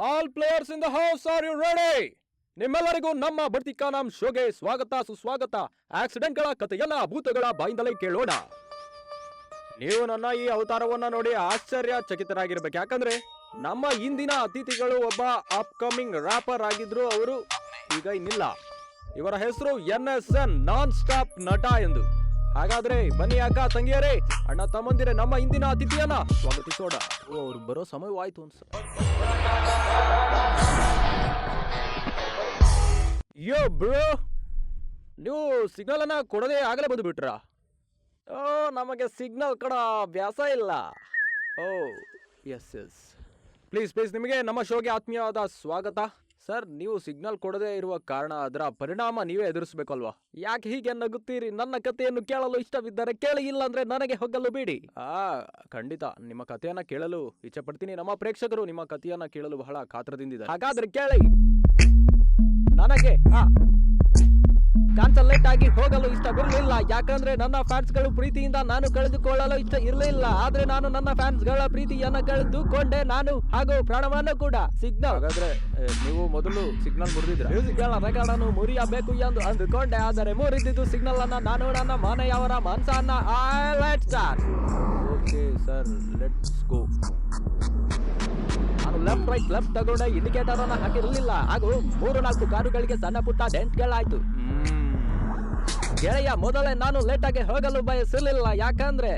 All players in the house are you ready? ನಿಮ್ಮೆಲ್ಲರಿಗೂ ನಮ್ಮ ಬಡ್ತಿಕಾ ನಾಮ್ ಶೋಗೆ ಸ್ವಾಗತ ಸುಸ್ವಾಗತ. ಆಕ್ಸಿಡೆಂಟ್ಗಳ ಕಥೆಯನ್ನ ಭೂತಗಳ ಬಾಯಿಂದಲೇ ಕೇಳೋಣ. ನೀವು ನನ್ನ ಈ ಅವತಾರವನ್ನ ನೋಡಿ ಆಶ್ಚರ್ಯಚಕಿತರಾಗಿರ್ಬೇಕು. ಯಾಕಂದ್ರೆ ನಮ್ಮ ಇಂದಿನ ಅತಿಥಿಗಳು ಒಬ್ಬ ಅಪ್ಕಮಿಂಗ್ ರ್ಯಾಪರ್ ಆಗಿದ್ರು. ಅವರು ಈಗ ಇನ್ನಿಲ್ಲ. ಇವರ ಹೆಸರು NSN ನಾನ್ ಸ್ಟಾಪ್ ನಟ ಎಂದು. ಹಾಗಾದ್ರೆ ಬನ್ನಿ ಅಕ್ಕ ತಂಗಿಯರೇ, ಅಣ್ಣ ತಮ್ಮಂದಿರೇ, ನಮ್ಮ ಇಂದಿನ ಅತಿಥಿಯನ್ನ ಸ್ವಾಗತಿಸೋಣ. ಅವ್ರು ಬರೋ ಸಮಯವಾಯ್ತು ಅನ್ಸುತ್ತೆ. ಯೋ ಬ್ರೋ, ನೀವು ಸಿಗ್ನಲ್ ಅನ್ನ ಕೊಡದೆ ಆಗಲೇ ಬಂದು ಬಿಟ್ರಾ? ಓ, ನಮಗೆ ಸಿಗ್ನಲ್ ಕೊಡೋ ಅಭ್ಯಾಸ ಇಲ್ಲ. ಓ ಎಸ್ ಎಸ್, ಪ್ಲೀಸ್ ಪ್ಲೀಸ್, ನಿಮಗೆ ನಮ್ಮ ಶೋಗೆ ಆತ್ಮೀಯವಾದ ಸ್ವಾಗತ. ಸರ್, ನೀವು ಸಿಗ್ನಲ್ ಕೊಡದೇ ಇರುವ ಕಾರಣ ಅದರ ಪರಿಣಾಮ ನೀವೇ ಎದುರಿಸಬೇಕಲ್ವಾ? ಯಾಕೆ ಹೀಗೆ ನಗುತ್ತೀರಿ? ನನ್ನ ಕಥೆಯನ್ನು ಕೇಳಲು ಇಷ್ಟವಿದ್ದರೆ ಕೇಳಿ, ಇಲ್ಲ ಅಂದ್ರೆ ನನಗೆ ಹೋಗಲು ಬಿಡಿ. ಖಂಡಿತ ನಿಮ್ಮ ಕಥೆಯನ್ನ ಕೇಳಲು ಇಚ್ಛೆ ಪಡ್ತೀನಿ. ನಮ್ಮ ಪ್ರೇಕ್ಷಕರು ನಿಮ್ಮ ಕಥೆಯನ್ನ ಕೇಳಲು ಬಹಳ ಕಾತರದಿಂದಿದ್ದಾರೆ. ಹಾಗಾದ್ರೆ ಕೇಳಿ. ನನಗೆ ಕಾನ್ಸಲ್ಲೇಟ್ ಆಗಿ ಹೋಗಲು ಇಷ್ಟವಿರಲಿಲ್ಲ, ಯಾಕಂದ್ರೆ ನನ್ನ ಫ್ಯಾನ್ಸ್ ಗಳು ಪ್ರೀತಿಯಿಂದ ನಾನು ಕಳೆದುಕೊಳ್ಳಲು ಇಷ್ಟ ಇರಲಿಲ್ಲ. ಆದ್ರೆ ನಾನು ನನ್ನ ಫ್ಯಾನ್ಸ್ ಗಳ ಪ್ರೀತಿಯನ್ನ ಕಳೆದುಕೊಂಡೆ, ನಾನು ಹಾಗೂ ಪ್ರಾಣವನ್ನು ಕೂಡ. ಸಿಗ್ನಲ್, ಹಾಗಾದ್ರೆ ನೀವು ಮೊದಲು ಸಿಗ್ನಲ್ ಮುರಿದಿದ್ರೆ ಮ್ಯೂಸಿಕ್ ಗಳ ರೆಕಾರ್ಡ್ ಅನ್ನು ಮುರಿಯಬೇಕು ಎಂದು ಅಂದುಕೊಂಡೆ. ಆದರೆ ಮುರಿದಿದ್ದು ಸಿಗ್ನಲ್ ಅನ್ನ ನಾನು ನನ್ನ ಮನೆಯವರ ಮನಸ್ಸನ್ನ. Let's start. Okay sir, let's go. ನಾನು ಲೆಫ್ಟ್ ತಗೊಂಡೆ, ಇಂಡಿಕೇಟರ್ ಅನ್ನ ಹಾಕಿರಲಿಲ್ಲ, ಹಾಗೂ 3-4 ಕಾರುಗಳಿಗೆ ಸಣ್ಣ ಪುಟ್ಟ ಡೆಂಟ್ ಗಳಾಯ್ತು. ಗೆಳೆಯ, ಮೊದಲೇ ನಾನು ಲೇಟ್ ಆಗಿ ಹೋಗಲು ಬಯಸಿರ್ಲಿಲ್ಲ, ಯಾಕಂದ್ರೆ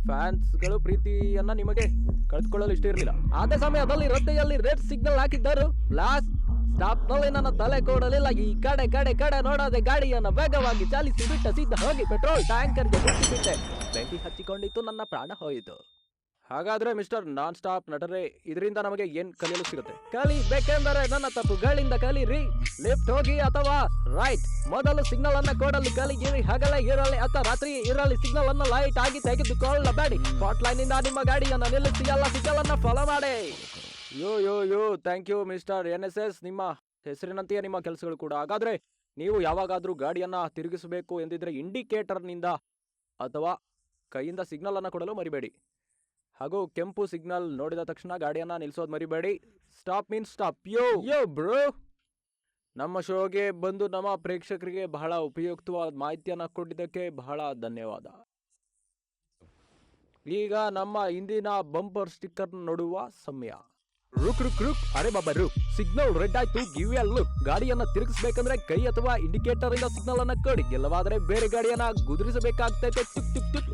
ಫ್ಯಾನ್ಸ್ ಗಳು ಪ್ರೀತಿಯನ್ನ ನಿಮಗೆ ಕಳೆದುಕೊಳ್ಳಲು ಇಷ್ಟ ಇರಲಿಲ್ಲ. ಅದೇ ಸಮಯದಲ್ಲಿ ರಸ್ತೆಯಲ್ಲಿ ರೆಡ್ ಸಿಗ್ನಲ್ ಹಾಕಿದ್ದರು. ಲಾಸ್ಟ್ ಸ್ಟಾಪ್ ನಲ್ಲಿ ನನ್ನ ತಲೆ ಕೊಡಲಿಲ್ಲ. ಈ ಕಡೆ ನೋಡದೆ ಗಾಡಿಯನ್ನು ವೇಗವಾಗಿ ಚಾಲಿಸಿ ಬಿಟ್ಟ ಸಿದ್ಧ ಹೋಗಿ ಪೆಟ್ರೋಲ್ ಟ್ಯಾಂಕರ್ಗೆ ಬಿಟ್ಟೆ. ಬೆಂಕಿ ಹಚ್ಚಿಕೊಂಡಿತ್ತು, ನನ್ನ ಪ್ರಾಣ ಹೋಯಿತು. ಹಾಗಾದ್ರೆ ಮಿಸ್ಟರ್ ನಾನ್ ಸ್ಟಾಪ್ ನಟರೇ, ಇದರಿಂದ ನಮಗೆ ಏನ್ ಕಲಿಯಲು ಸಿಗುತ್ತೆ? ಕಲಿಬೇಕೆಂದರೆ ನನ್ನ ತಪ್ಪುಗಳಿಂದ ಕಲೀರಿ. ಲೆಫ್ಟ್ ಹೋಗಿ ಅಥವಾ ರೈಟ್. ಮೊದಲು ಸಿಗ್ನಲ್ ಅನ್ನ ಕೊಡಲು ಕಲಿಯಿರಿ. ಹಗಲೇ ಇರಲಿ ಅಥವಾ ರಾತ್ರಿ ಇರಲಿ, ಸಿಗ್ನಲ್ ಅನ್ನ ಲೈಟ್ ಆಗಿ ತೆಗೆದುಕೊಳ್ಳಬೇಡಿ. ಸ್ಪಾಟ್ ಲೈನ್ ಇಂದ ನಿಮ್ಮ ಗಾಡಿಯನ್ನು ನಿಲ್ಲಿಸಿ ಎಲ್ಲ ಸಿಗ್ನಲ್ ಅನ್ನ ಫಾಲೋ ಮಾಡಿ. ಯೋ ಥ್ಯಾಂಕ್ ಯು ಮಿಸ್ಟರ್ NSS. ನಿಮ್ಮ ಹೆಸರಿನಂತೆಯೇ ನಿಮ್ಮ ಕೆಲಸಗಳು ಕೂಡ. ಹಾಗಾದ್ರೆ ನೀವು ಯಾವಾಗಾದ್ರೂ ಗಾಡಿಯನ್ನ ತಿರುಗಿಸಬೇಕು ಎಂದಿದ್ರೆ ಇಂಡಿಕೇಟರ್ ನಿಂದ ಅಥವಾ ಕೈಯಿಂದ ಸಿಗ್ನಲ್ ಅನ್ನ ಕೊಡಲು ಮರಿಬೇಡಿ. ಹಾಗೂ ಕೆಂಪು ಸಿಗ್ನಲ್ ನೋಡಿದ ತಕ್ಷಣ ಗಾಡಿಯನ್ನ ನಿಲ್ಸೋದು ಮರಿಬೇಡಿ. Stop means stop. Yo bro, ನಮ್ಮ ಶೋಗೆ ಬಂದು ನಮ್ಮ ಪ್ರೇಕ್ಷಕರಿಗೆ ಬಹಳ ಉಪಯುಕ್ತವಾದ ಮಾಹಿತಿಯನ್ನ ಕೊಟ್ಟಿದ್ದಕ್ಕೆ ಬಹಳ ಧನ್ಯವಾದ. ಈಗ ನಮ್ಮ ಇಂದಿನ ಬಂಪರ್ ಸ್ಟಿಕ್ಕರ್ ನೋಡುವ ಸಮಯ. ರುಕ್. ಅರೆ ಬಾಬಾ ರುಕ್. ಸಿಗ್ನಲ್ ರೆಡ್ ಆಯ್ತು, ಗಿವ್ ಎ ಲುಕ್. ಗಾಡಿಯನ್ನ ತಿರುಗಿಸಬೇಕಂದ್ರೆ ಕೈ ಅಥವಾ ಇಂಡಿಕೇಟರ್ ಇಂದ ಸಿಗ್ನಲ್ ಅನ್ನ ಕೊಡಿ, ಇಲ್ಲವಾದ್ರೆ ಬೇರೆ ಗಾಡಿಯನ್ನ ಗುದುರಿಸಬೇಕಾಗ್ತೈತೆ.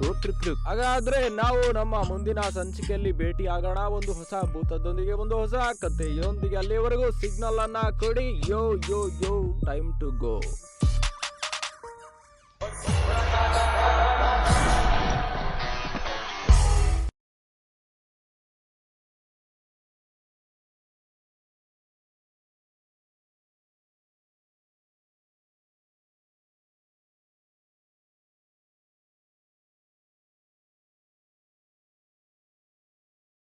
ರುಕ್. ಹಾಗಾದ್ರೆ ನಾವು ನಮ್ಮ ಮುಂದಿನ ಸಂಚಿಕೆಯಲ್ಲಿ ಭೇಟಿ ಆಗೋಣ, ಒಂದು ಹೊಸ ಭೂತದೊಂದಿಗೆ, ಒಂದು ಹೊಸ ಕಥೆಯೊಂದಿಗೆ. ಅಲ್ಲಿವರೆಗೂ ಸಿಗ್ನಲ್ ಅನ್ನ ಕೊಡಿ. ಯೋ ಟೈಮ್ ಟು ಗೋ.